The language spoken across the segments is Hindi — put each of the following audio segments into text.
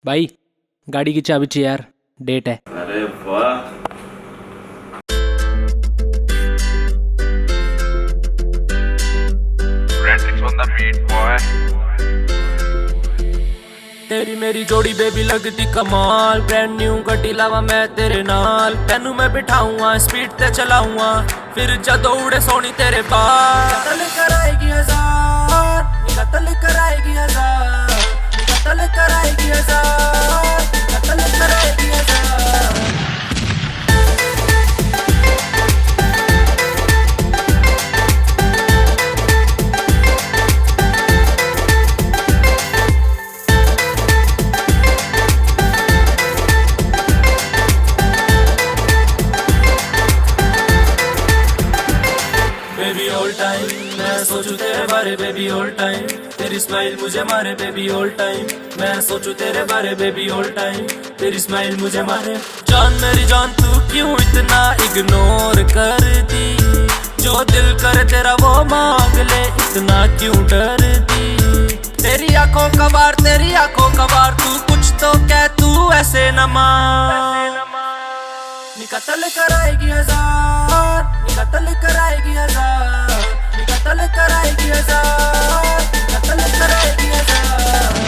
भाई गाड़ी की चाबी चाहिए यार, डेट है। अरे वाह। on the beat, boy. तेरी मेरी जोड़ी बेबी लगती कमाल, ब्रांड न्यू गड्डी लावा मैं तेरे नाल, तेनू मैं बिठाऊंगा स्पीड ते चलाऊंगा, फिर जदों उड़े सोनी तेरे बाल। कत्ल कराएगी हजार, कत्ल कराएगी हजार, कत्ल कराएगी हजार, कत्ल कराएगी हजार। बेबी ऑल टाइम मैं सोचूं तेरे बारे, बेबी ऑल टाइम तेरी स्माइल मुझे मारे, बेबी ऑल टाइम मैं सोचूं तेरे बारे, बेबी ऑल टाइम तेरी स्माइल मुझे मारे। जान मेरी जान तू क्यों इतना इग्नोर करती, जो दिल करे तेरा वो मांग ले, इतना क्यों डरती। तेरी आंखों का बार, तेरी आंखों का बार, तू कुछ तो कह, तू ऐसे न मान। कत्ल कराएगी हजार, कत्ल कराएगी हजार, कत्ल कराएगी हजार, कत्ल कराएगी हजार।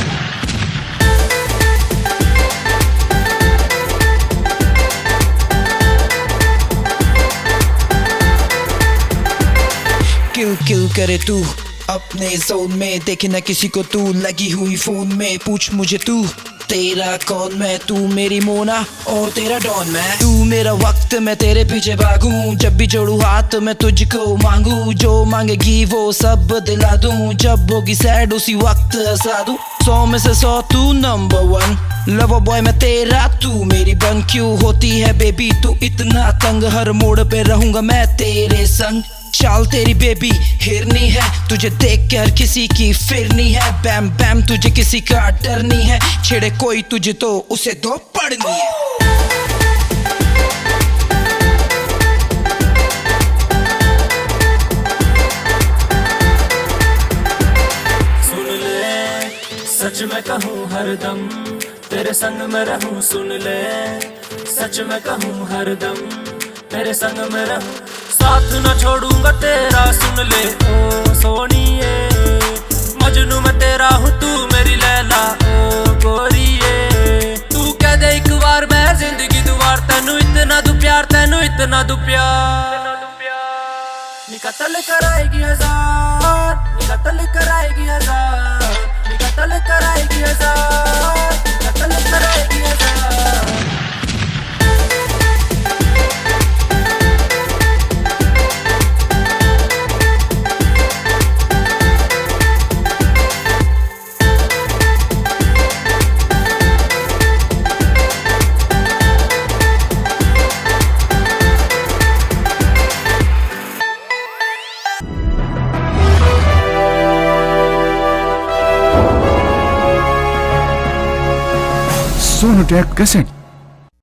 क्यों क्यों करे तू अपने जोन में, देखे ना किसी को तू लगी हुई फोन में, पूछ मुझे तू तेरा कौन, मैं तू मेरी मोना और तेरा डॉन, मैं तू मेरा वक्त मैं तेरे पीछे भागूं, जब भी जोड़ू हाथ मैं तुझको मांगू, जो मांगेगी वो सब दिला दूं, जब होगी सैड उसी वक्त हंसा दूं। 100 में से 100 तू नंबर 1, लवर बॉय मैं तेरा तू मेरी बन, क्यों होती है बेबी तू इतना तंग, हर मोड़ पे रहूंगा मैं तेरे संग। चाल तेरी बेबी हिरनी है, तुझे देख कर किसी की फिरनी है, बैम बैम तुझे किसी का डर नहीं है, छेड़े कोई तुझे तो उसे दो पड़नी है। सुन ले सच मैं कहूँ हरदम तेरे संग में रहूं, सुन ले सच मैं कहूँ हरदम तेरे संग में रहूं, साथ न छोड़ूंगा तेरा, सुन ले ओ सोनिए, मजनू मैं तेरा हूँ तू मेरी लैला ओ गोरिए, तू कह दे एक बार मैं जिंदगी दुबार, तेनू इतना दू प्यार, तेनू इतना दू प्यार। कत्ल कराएगी हजार, कत्ल कराएगी हजार, कत्ल कराएगी हजार, कत्ल कराएगी हजार। Sonotech Cassette.